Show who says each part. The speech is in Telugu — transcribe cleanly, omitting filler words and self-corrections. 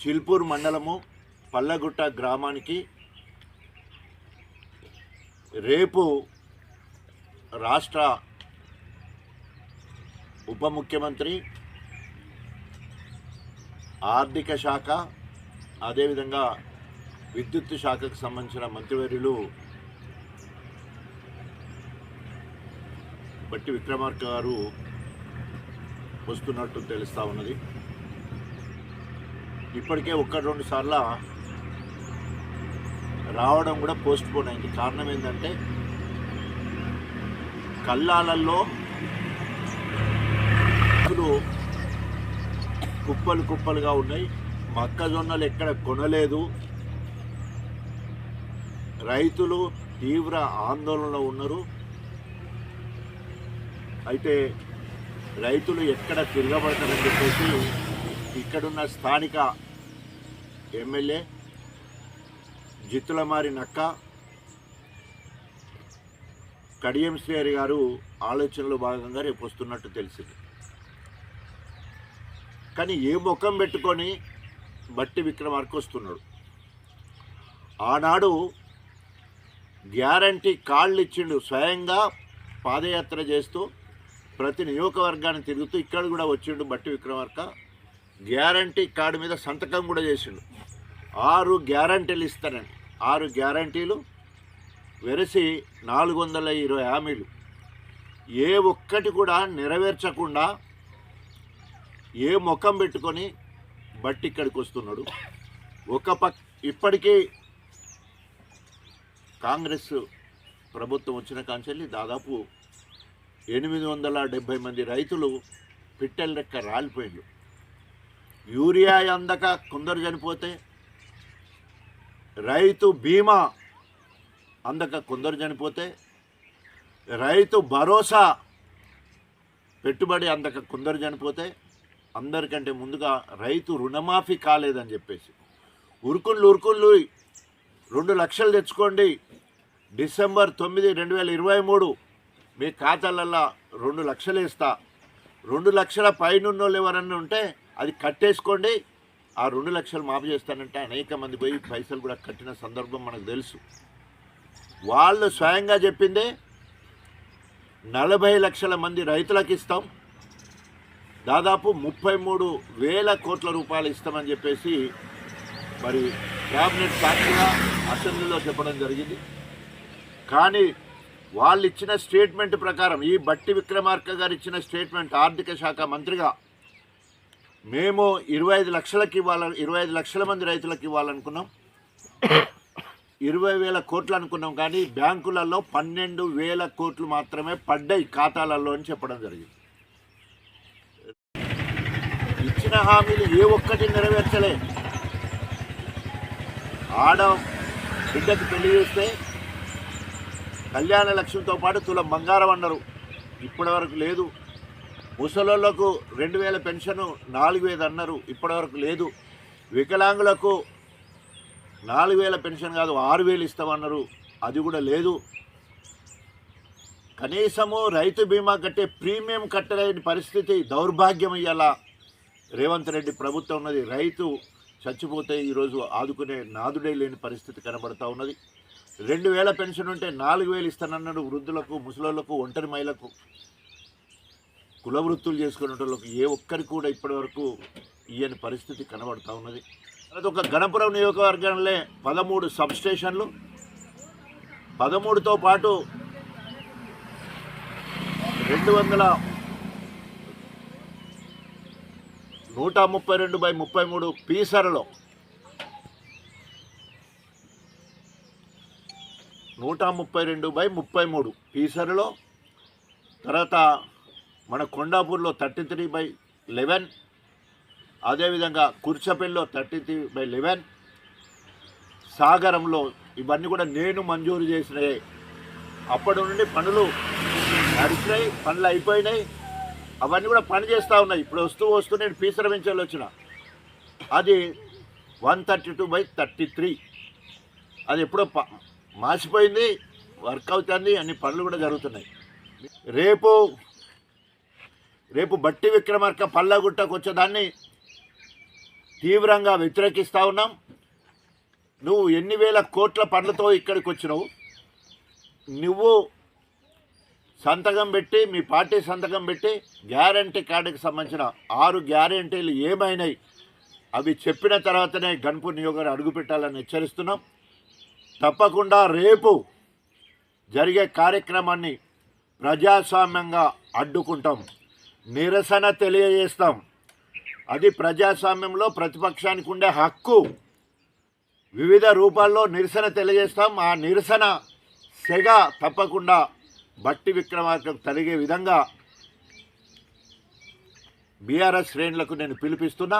Speaker 1: చిల్పూర్ మండలము పల్లగుట్ట గ్రామానికి రేపు రాష్ట్ర ఉప ముఖ్యమంత్రి, ఆర్థిక శాఖ, అదేవిధంగా విద్యుత్ శాఖకు సంబంధించిన మంత్రివర్యులు బట్టి విక్రమార్క గారు వస్తున్నట్టు తెలుస్తూ ఉన్నది. ఇప్పటికే 1-2 సార్లు రావడం కూడా పోస్ట్ పోన్ అయింది. కారణం ఏంటంటే కల్లాలల్లో కుప్పలు కుప్పలుగా ఉన్నాయి. మొక్కజొన్నలు ఎక్కడ కొనలేదు. రైతులు తీవ్ర ఆందోళనలో ఉన్నారు. అయితే రైతులు ఎక్కడ తిరగబడతారని చెప్పేసి ఇక్కడున్న స్థానిక ఎమ్మెల్యే జిత్తులమారి నక్క కడియం శ్రీహరి గారు ఆలోచనలో భాగంగా రేపు వస్తున్నట్టు తెలిసింది. కానీ ఏ ముఖం పెట్టుకొని బట్టి విక్రమార్క వస్తున్నాడు? ఆనాడు గ్యారంటీ కార్డులు ఇచ్చిండు. స్వయంగా పాదయాత్ర చేస్తూ ప్రతి నియోజకవర్గాన్ని తిరుగుతూ ఇక్కడ కూడా వచ్చిండు బట్టి విక్రమార్క. గ్యారంటీ కార్డు మీద సంతకం కూడా చేసిండు. 6 గ్యారంటీలు ఇస్తానని 6 గ్యారంటీలు వెరసి 420 హామీలు ఏ ఒక్కటి కూడా నెరవేర్చకుండా ఏ ముఖం పెట్టుకొని బట్టి ఇక్కడికి వస్తున్నాడు. ఇప్పటికీ కాంగ్రెస్ ప్రభుత్వం వచ్చిన కాంచెల్లి దాదాపు 870 మంది రైతులు పిట్టెల లెక్క రాలిపోయిండ్రు. యూరియా అందక కొందరు చనిపోతే, రైతు బీమా అందక కొందరు చనిపోతే, రైతు భరోసా పెట్టుబడి అందక కొందరు చనిపోతే, అందరికంటే ముందుగా రైతు రుణమాఫీ కాలేదని చెప్పేసి ఉరుకుళ్ళు 2 లక్షలు తెచ్చుకోండి, డిసెంబర్ 9, 2023 మీ ఖాతాలల్లో 2 లక్షలు వేస్తా, 2 లక్షల పైనున్నోళ్ళు ఎవరన్నా ఉంటే అది కట్టేసుకోండి, ఆ 2 లక్షలు మాఫీ చేస్తానంటే అనేక మంది పోయి పైసలు కూడా కట్టిన సందర్భం మనకు తెలుసు. వాళ్ళు స్వయంగా చెప్పిందే 40 లక్షల మంది రైతులకు ఇస్తాం, దాదాపు 33,000 కోట్ల రూపాయలు ఇస్తామని చెప్పేసి మరి క్యాబినెట్ సాక్షిగా అసెంబ్లీలో చెప్పడం జరిగింది. కానీ వాళ్ళు ఇచ్చిన స్టేట్మెంట్ ప్రకారం, ఈ బట్టి విక్రమార్క గారు ఇచ్చిన స్టేట్మెంట్ ఆర్థిక శాఖ మంత్రిగా, మేము 25 లక్షలకు 25 లక్షల మంది రైతులకు ఇవ్వాలనుకున్నాం, 20,000 కోట్లు అనుకున్నాం. కానీ బ్యాంకులలో 12,000 కోట్లు మాత్రమే పడ్డాయి ఖాతాలలో అని చెప్పడం జరిగింది. ఇచ్చిన హామీలు ఏ ఒక్కటి నెరవేర్చలే. బిడ్డకు పెళ్లి చేస్తే కళ్యాణ లక్ష్మితో పాటు తులం బంగారం అన్నారు, ఇప్పటివరకు లేదు. ముసలోళ్లకు 2,000 పెన్షన్ 4,000 అన్నారు, ఇప్పటివరకు లేదు. వికలాంగులకు 4,000 పెన్షన్ కాదు 6,000 ఇస్తామన్నారు, అది కూడా లేదు. కనీసము రైతు బీమా కట్టే ప్రీమియం కట్టలేని పరిస్థితి, దౌర్భాగ్యం ఇయ్యాల రేవంత్ రెడ్డి ప్రభుత్వం ఉన్నది. రైతు చచ్చిపోతే ఈరోజు ఆదుకునే నాదుడే లేని పరిస్థితి కనబడతా ఉన్నది. 2,000 పెన్షన్ ఉంటే 4,000 ఇస్తానన్నాడు వృద్ధులకు, ముసలోళ్లకు, ఒంటరి మహిళలకు, కుల వృత్తులు చేసుకునే వాళ్ళకు ఏ ఒక్కరికి కూడా ఇప్పటివరకు ఇయ్యని పరిస్థితి కనబడతా ఉన్నది. అదొక గణపురం నియోజకవర్గంలో 13 సబ్స్టేషన్లు, 13తో పాటు 132/33 పీసరలో 132/33 పీసరలో, తర్వాత మన కొండాపూర్లో 33/11, అదేవిధంగా కుర్చపల్లిలో 33/11, సాగరంలో, ఇవన్నీ కూడా నేను మంజూరు చేసినాయి. అప్పటి నుండి పనులు నడిచినాయి, పనులు అయిపోయినాయి, అవన్నీ కూడా పని చేస్తూ ఉన్నాయి. ఇప్పుడు వస్తూ నేను పీసర వెంచర్లు వచ్చిన, అది 132/33, అది ఎప్పుడో మాసిపోయింది, వర్క్ అవుతుంది, అన్ని పనులు కూడా జరుగుతున్నాయి. రేపు బట్టి విక్రమార్క పల్లగుట్టకు వచ్చేదాన్ని తీవ్రంగా వ్యతిరేకిస్తూ ఉన్నాం. నువ్వు ఎన్ని వేల కోట్ల పనులతో ఇక్కడికి వచ్చినావు, నువ్వు సంతకం పెట్టి మీ పార్టీ సంతకం పెట్టి గ్యారంటీ కార్డుకి సంబంధించిన 6 గ్యారంటీలు ఏమైనాయి అవి చెప్పిన తర్వాతనే గన్పూర్ నియోజకవర్గం అడుగుపెట్టాలని హెచ్చరిస్తున్నాం. తప్పకుండా రేపు జరిగే కార్యక్రమాన్ని ప్రజాస్వామ్యంగా అడ్డుకుంటాం, నిరసన తెలియజేస్తాం. అది ప్రజాస్వామ్యంలో ప్రతిపక్షానికి ఉండే హక్కు. వివిధ రూపాల్లో నిరసన తెలియజేస్తాం. ఆ నిరసన సెగ తప్పకుండా బట్టి విక్రమార్కకు తగిలే విధంగా బీఆర్ఎస్ శ్రేణులకు నేను పిలిపిస్తున్నా.